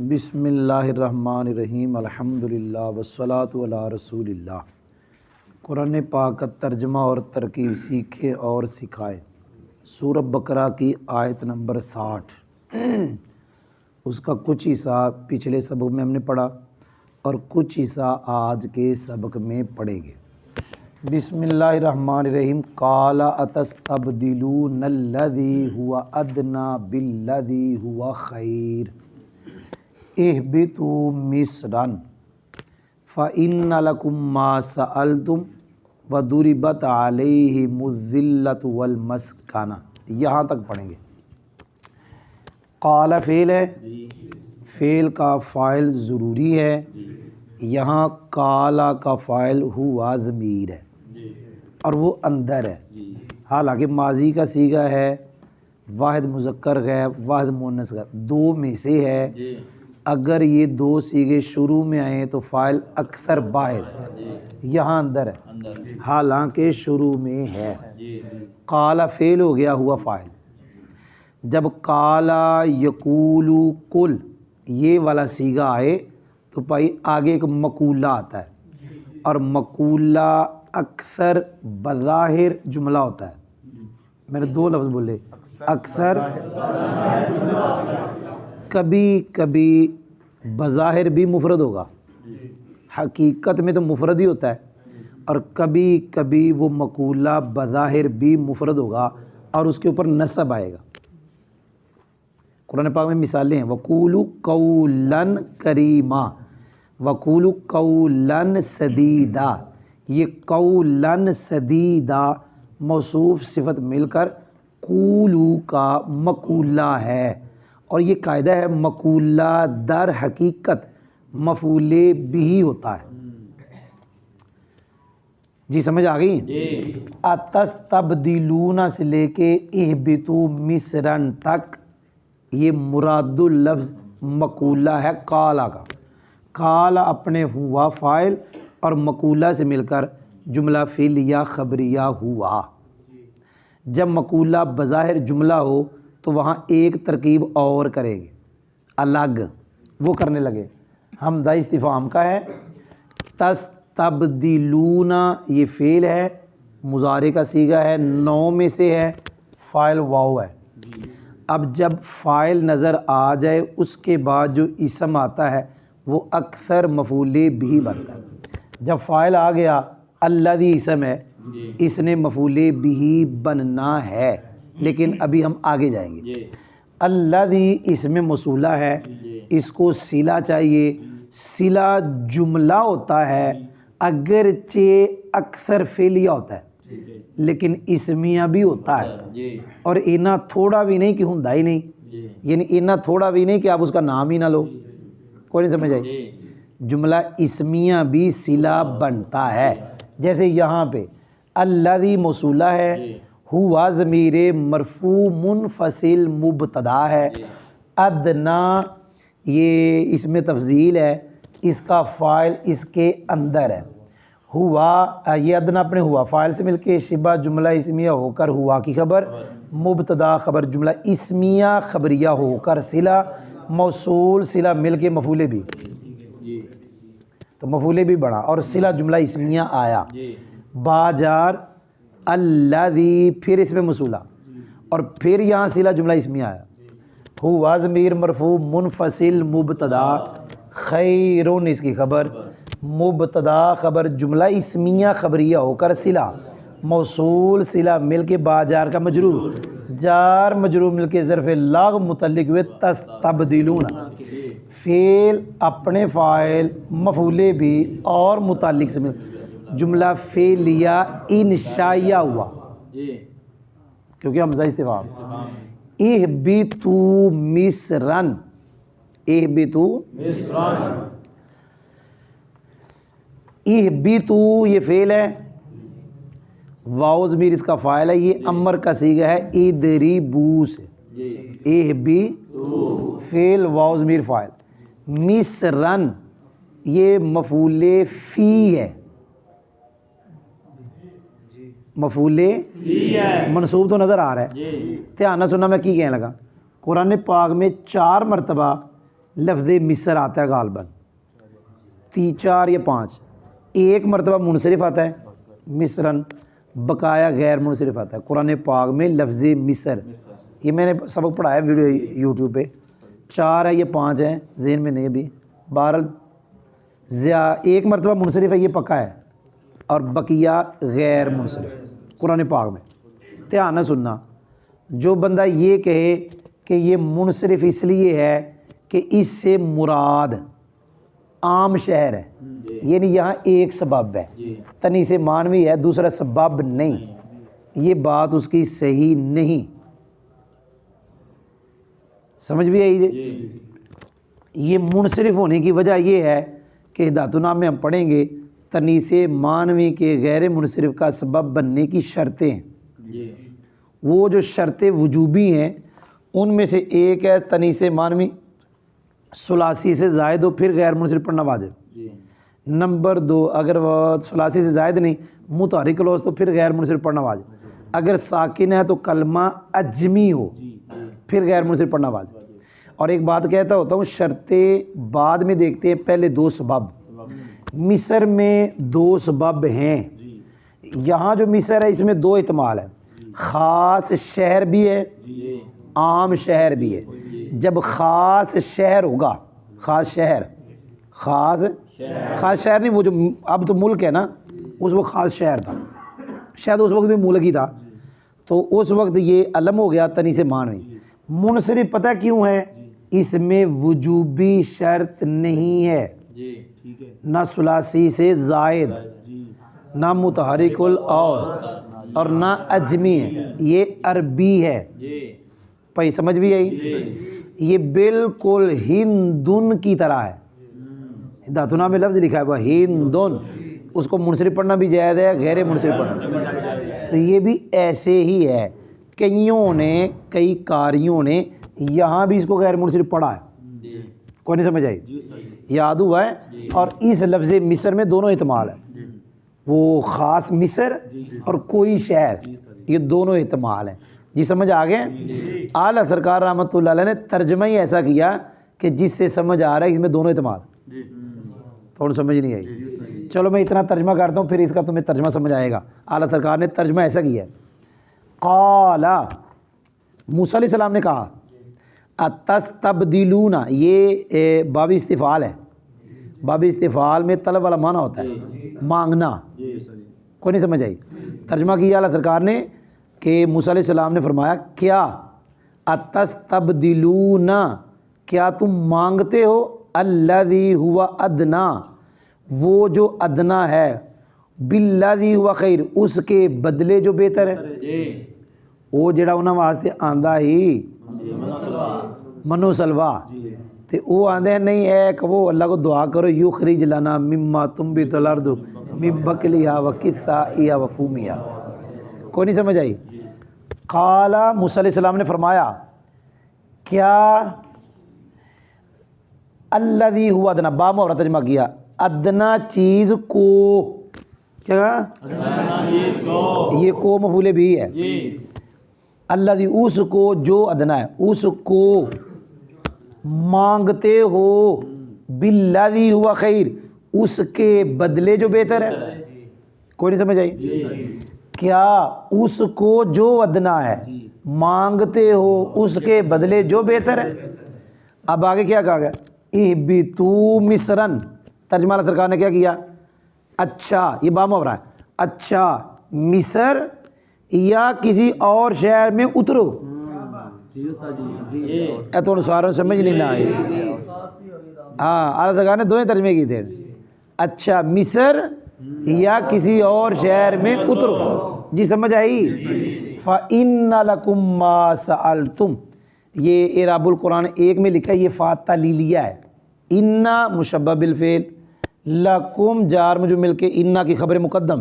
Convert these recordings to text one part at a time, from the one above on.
بسم اللہ الرحمن الرحیم الحمدللہ والصلاة علی رسول اللہ۔ قرآن پاک کا ترجمہ اور ترکیب سیکھے اور سکھائے۔ سورہ بقرہ کی آیت نمبر 60، اس کا کچھ حصہ پچھلے سبق میں ہم نے پڑھا اور کچھ حصہ آج کے سبق میں پڑھیں گے۔ بسم اللہ الرحمن الرحیم۔ قال اتستبدلون الذی هو ادنی بالذی هو خیر اہبطوا مصرا فإن لکم ما سألتم وضربت علیہم الذلۃ والمسکنہ، یہاں تک پڑھیں گے۔ قال فعل ہے، فعل کا فاعل ضروری ہے، یہاں قال کا فاعل ہوا ضمیر ہے اور وہ اندر ہے، حالانکہ ماضی کا صیغہ ہے، واحد مذکر ہے، واحد مؤنث ہے، دو میں سے ہے۔ اگر یہ دو صیغے شروع میں آئیں تو فاعل اکثر باہر، یہاں اندر ہے حالانکہ شروع میں ہے۔ قال فعل ہو گیا، ہوا فاعل۔ جب قال یقول قل یہ والا صیغہ آئے تو بھائی آگے ایک مقولہ آتا ہے، اور مقولہ اکثر بظاہر جملہ ہوتا ہے۔ میں نے دو لفظ بولے، اکثر، کبھی کبھی بظاہر بھی مفرد ہوگا، حقیقت میں تو مفرد ہی ہوتا ہے، اور کبھی کبھی وہ مقولہ بظاہر بھی مفرد ہوگا اور اس کے اوپر نصب آئے گا۔ قرآن پاک میں مثالیں ہیں، وَقُولُوا قَوْلًا کریما، وَقُولُوا قَوْلًا سدیدا۔ یہ قولاً سدیدا موصوف صفت مل کر قولو کا مقولہ ہے، اور یہ قاعدہ ہے مقولہ در حقیقت مفعول بھی ہوتا ہے۔ جی سمجھ آ گئی؟ اتستبدلون سے لے کے اہبطوا مصرا تک یہ مراد اللفظ مقولہ ہے قال کا۔ قال اپنے ہوا فاعل اور مقولہ سے مل کر جملہ فعلیہ خبریہ ہوا۔ جب مقولہ بظاہر جملہ ہو تو وہاں ایک ترکیب اور کریں گے، الگ، وہ کرنے لگے۔ حمزہ استفہام کا ہے، تستبدلون یہ فعل ہے، مضارع کا صیغہ ہے، نو میں سے ہے، فاعل واو ہے۔ اب جب فاعل نظر آ جائے اس کے بعد جو اسم آتا ہے وہ اکثر مفعول بھی بنتا ہے۔ جب فاعل آ گیا، الذی اسم ہے، اس نے مفعول بھی بننا ہے، لیکن ابھی ہم آگے جائیں گے۔ الذی اسم موصولہ ہے، اس کو صلہ چاہیے۔ صلہ جملہ ہوتا ہے اگرچہ اکثر فعلیہ ہوتا ہے لیکن اسمیہ بھی ہوتا ہے، اور اینا تھوڑا بھی نہیں کہ ہوندا ہی نہیں، یعنی اینا تھوڑا بھی نہیں کہ آپ اس کا نام ہی نہ لو۔ کوئی نہیں سمجھ آئی؟ جملہ اسمیہ بھی صلہ بنتا ہے، جیسے یہاں پہ الذی موصولہ ہے، ہوا ضمیر مرفوع منفصل مبتدا ہے، ادنا یہ اس میں تفضیل ہے، اس کا فاعل اس کے اندر ہے۔ ہوا یہ ادنا اپنے ہوا فاعل سے مل کے شبہ جملہ اسمیہ ہو کر ہوا کی خبر، مبتدا خبر جملہ اسمیہ خبریہ ہو کر صلہ، موصول صلہ مل کے مفعول بھی، تو مفعول بھی بڑھا اور صلہ جملہ اسمیہ آیا۔ باجار الذی پھر اس میں موصولہ، اور پھر یہاں صلہ جملہ اسمیہ آیا۔ ہوا ضمیر مرفوع منفصل مبتدا، خیرون اس کی خبر، مبتدا خبر جملہ اسمیہ خبریہ ہو کر صلہ، موصول صلہ مل کے باجار کا مجرور، جار مجرور مل کے ظرف لاغ متعلق ہوئے تستبدلون، فعل اپنے فاعل مفعول بھی اور متعلق سے مل جملہ فعلیہ انشائیہ ہوا کیونکہ حمزہ استفہام۔ اہبطوا مصرا، اہبطوا، اہبطوا یہ فعل ہے، واو ضمیر اس کا فاعل ہے، یہ امر کا صیغہ ہے اضربوا سے، اہبطوا فعل واو ضمیر فاعل، مصرا یہ مفعول فی ہے، مفعول منصوب تو نظر آ رہا ہے، دھیان نہ سننا میں کی کہنے لگا۔ قرآن پاک میں 4 مرتبہ لفظ مصر آتا ہے غالباً 4 یا 5، ایک مرتبہ منصرف آتا ہے مصرن، بقایا غیر منصرف آتا ہے قرآن پاک میں لفظ مصر۔ یہ میں نے سبق پڑھایا ویڈیو یوٹیوب پہ، 4 ہے یا 5 ہے ذہن میں نہیں ابھی، بہرحال ایک مرتبہ منصرف ہے یہ پکا ہے، اور بقیہ غیر منصرف قرآن پاک میں۔ دھیان نہ سننا، جو بندہ یہ کہے کہ یہ منصرف اس لیے ہے کہ اس سے مراد عام شہر ہے، یعنی یہاں ایک سبب ہے، تنیس مانوی ہے، دوسرا سبب نہیں، یہ بات اس کی صحیح نہیں، سمجھ بھی آئی جی؟ یہ منصرف ہونے کی وجہ یہ ہے کہ ہدایت النام میں ہم پڑھیں گے تنیس مانوی کے غیر منصرف کا سبب بننے کی شرطیں ہیں، وہ جو شرطیں وجوبی ہیں ان میں سے ایک ہے تنیس مانوی ثلاثی سے زائد ہو پھر غیر منصرف پڑھنا واجب، نمبر 2 اگر وہ ثلاثی سے زائد نہیں متحرک لفظ تو پھر غیر منصرف پڑھنا واجب، اگر ساکن ہے تو کلمہ اجمی ہو پھر غیر منصرف پڑھنا واجب۔ اور ایک بات کہتا ہوتا ہوں، شرطیں بعد میں دیکھتے ہیں، پہلے 2 سبب، مصر میں 2 سبب ہیں، یہاں جو مصر ہے اس میں 2 احتمال ہے، خاص شہر بھی ہے عام شہر بھی ہے۔ جب خاص شہر ہوگا، خاص شہر نہیں، وہ جو اب تو ملک ہے نا، اس وقت خاص شہر تھا، شاید اس وقت بھی ملک ہی تھا، تو اس وقت یہ علم ہو گیا تنیس مانوی۔ منصرف پتہ کیوں ہے؟ اس میں وجوبی شرط نہیں ہے، نہ ثلاثی سے زائد، نہ متحرک الاوسط اور نہ اجمی ہے، یہ عربی ہے، بھائی سمجھ بھی آئی؟ یہ بالکل ہندن کی طرح ہے، ہدایت النام میں لفظ لکھا ہے وہ ہندن، اس کو منصرف پڑھنا بھی جائز ہے غیر منصرف پڑھنا، تو یہ بھی ایسے ہی ہے، کئی قاریوں نے یہاں بھی اس کو غیر منصرف پڑھا ہے، کوئی نہیں سمجھ آئی؟ یاد ہوا ہے؟ اور اس لفظ مصر میں دونوں احتمال ہے، وہ خاص مصر اور کوئی شہر، یہ دونوں احتمال ہیں، جی سمجھ آ گئے؟ اعلیٰ سرکار رحمۃ اللہ علیہ نے ترجمہ ہی ایسا کیا کہ جس سے سمجھ آ رہا ہے اس میں دونوں احتمال، تھوڑا سمجھ نہیں آئی؟ چلو میں اتنا ترجمہ کرتا ہوں پھر اس کا تمہیں ترجمہ سمجھ آئے گا۔ اعلیٰ سرکار نے ترجمہ ایسا کیا ہے، قال موسیٰ علیہ السلام نے کہا، اتستبدلون، یہ باب استفعال ہے، باب استفعال میں طلب والا معنی ہوتا ہے مانگنا، کوئی نہیں سمجھ آئی؟ ترجمہ کیا اعلیٰ سرکار نے کہ موسیٰ علیہ السلام نے فرمایا کیا اتستبدلون، کیا تم مانگتے ہو، الذی ہوا ادنا، وہ جو ادنا ہے، بالذی ہوا خیر، اس کے بدلے جو بہتر ہے، وہ جڑا انہاں واسطے آندا ہی منو سلوا، تے وہ آندے نہیں اے کہ وہ اللہ کو دعا کرو یخرج لنا مما تنبت الارض من بقلها وقثائها وفومها، کوئی نہیں سمجھ آئی؟ قال موسیٰ علیہ السلام نے فرمایا کیا الذی ہوا ادنا، با محاورہ ترجمہ کیا، ادنا چیز کو، کیا ادنا چیز کو، یہ کو مفعول بھی ہے، الذی اس کو، جو ادنا ہے اس کو مانگتے ہو، بالذی ہوا خیر، اس کے بدلے جو بہتر ہے، کوئی نہیں سمجھ آئی؟ کیا اس کو جو ادنا ہے مانگتے ہو اس کے بدلے جو بہتر ہے۔ اب آگے کیا کہا گیا، اہبطوا مصرن، ترجمہ اللہ سرکار نے کیا کیا، اچھا، یہ با محاورہ ہے، اچھا مصر یا کسی اور شہر میں اترو، تھوڑا ساروں سمجھ نہیں نہ آئی، ہاں اللہ سرکار نے دونوں ترجمے کی تھے، اچھا مصر یا کسی اور شہر میں اترو، جی سمجھ آئی؟ فَإِنَّ لَكُمْ مَا سَأَلْتُمْ، یہ اعراب القرآن 1 میں لکھا ہے، یہ فا تعلیلیہ ہے، اِنَّ مشبہ بالفعل، لَكُمْ جار مجرور مل کے اِنَّ کی خبر مقدم،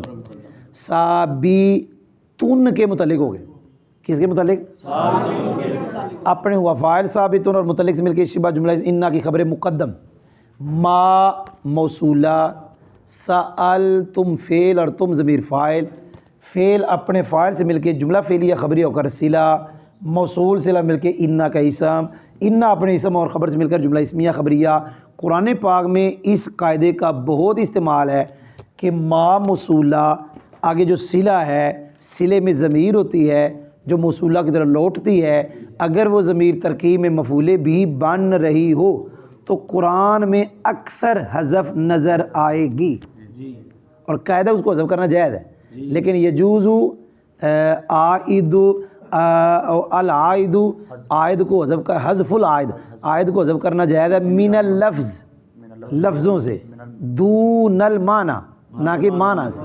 ثابتن کے متعلق ہو گئے، کس کے متعلق؟ اپنے ہوا فاعل ثابتن اور متعلق سے مل کے شبہ جملہ اِنَّ کی خبر مقدم، ما موصولہ، سألتم فعل اور تم ضمیر فاعل، فعل اپنے فاعل سے مل کے جملہ فعلیہ خبری ہو کر صلہ، موصول صلہ مل کے اِنَّ کا اسم، ان اپنے اسم اور خبر سے مل کر جملہ اسمیہ خبریہ. قرآن پاک میں اس قاعدے کا بہت استعمال ہے کہ ما موصولہ آگے جو صلہ ہے، صلے میں ضمیر ہوتی ہے جو موصولہ کی طرف لوٹتی ہے، اگر وہ ضمیر ترکیب میں مفعول بھی بن رہی ہو تو قرآن میں اکثر حذف نظر آئے گی، اور قاعدہ اس کو حذف کرنا جائز ہے. لیکن یجوز عائد العائد، عائد کو حذف کا حذف العائد، عائد کو حذف کرنا جائز ہے من اللفظ، لفظوں سے، دون المعنی، نہ کہ معنی سے.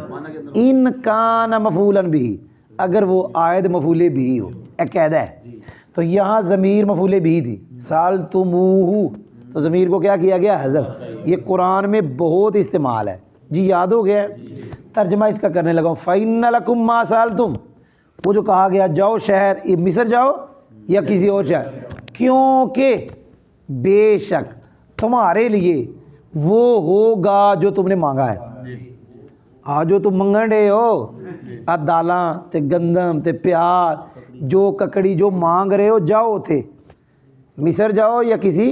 ان کان مفعولا بھی، اگر وہ عائد مفعول بھی ہو، ایک قاعدہ ہے. تو یہاں ضمیر مفعول بھی تھی، سالتموہ، تو ضمیر کو کیا کیا گیا؟ حذف. یہ قرآن میں بہت استعمال ہے. جی یاد ہو گیا؟ ترجمہ اس کا کرنے لگا ہوں. فَإِنَّ لَكُمْ مَا سَأَلْتُمْ، وہ جو کہا گیا جاؤ شہر مصر جاؤ یا کسی اور شہر، کیونکہ بے شک تمہارے لیے وہ ہوگا جو تم نے مانگا ہے. جو تم منگن رہے ہو دالاں تے گندم تے پیاز، جو ککڑی جو مانگ رہے ہو، جاؤ تھے مصر جاؤ یا کسی،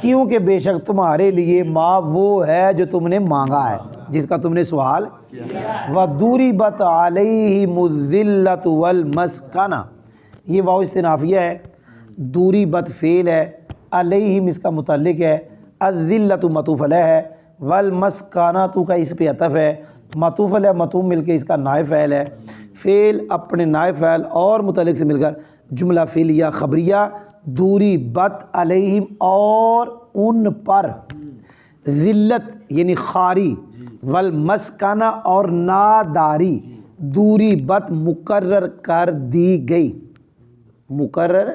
کیونکہ بے شک تمہارے لیے ماں وہ ہے جو تم نے مانگا ہے، جس کا تم نے سوال. وَضُرِبَتْ عَلَيْهِمُ الذِّلَّةُ وَالْمَسْكَنَةُ، یہ واو استنافیہ ہے، دُرِبَتْ فعل ہے، علیہم اس کا متعلق ہے، الذِّلَّةُ معطوف علیہ ہے، والمسکنۃ کا اس پہ عطف ہے، معطوف علیہ معطوف مل کے اس کا نائب فعل ہے. فعل اپنے نائب فعل اور متعلق سے مل کر جملہ فعلیہ خبریہ. دوری بت علیہم، اور ان پر، ذلت یعنی خاری، والمسکنہ اور ناداری، دوری بت مقرر کر دی گئی، مقرر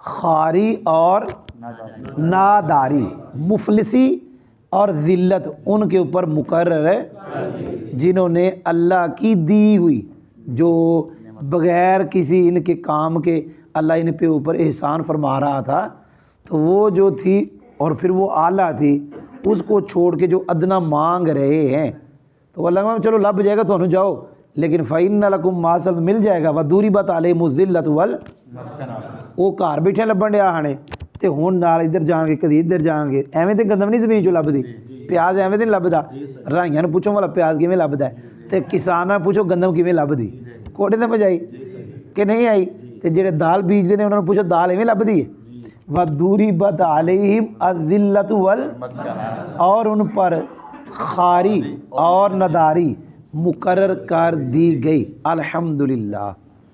خاری اور ناداری، مفلسی اور ذلت ان کے اوپر مقرر ہے، جنہوں نے اللہ کی دی ہوئی، جو بغیر کسی ان کے کام کے اللہ ان پہ اوپر احسان فرما رہا تھا، تو وہ جو تھی اور پھر وہ اعلیٰ تھی، اس کو چھوڑ کے جو ادنا مانگ رہے ہیں، تو اللہ میں چلو لب جائے گا تو جاؤ، لیکن فَإِنَّ لَكُمْ مَا سَأَلْتُمْ مل جائے گا. وَضُرِبَتْ عَلَيْهِمُ الذِّلَّةُ وَالْمَسْكَنَةُ، وہ گھر بیٹھے لبن ڈیا ہانے تے ہون نال ادھر جان گے کدی ادھر جان گے، ایویں تے گندم نہیں زمین چوں لبدی، پیاز ایویں تے نہیں لبدا، رائیاں نوں پوچھو والا پیاز کیویں لبدا ہے، تے کسان نوں پوچھو گندم کیویں لبدی، کوٹے تے بجائی کہ نہیں آئی، تے جڑے دال بیجدے نے انہاں نوں پوچھو دال ایویں لبدی ہے. وَضُرِبَتْ عَلَيْهِمْ الذِّلَّةُ وَالْمَسْكَنَةُ، اور ان پر خاری اور نداری مقرر کر دی گئی. الحمدللہ.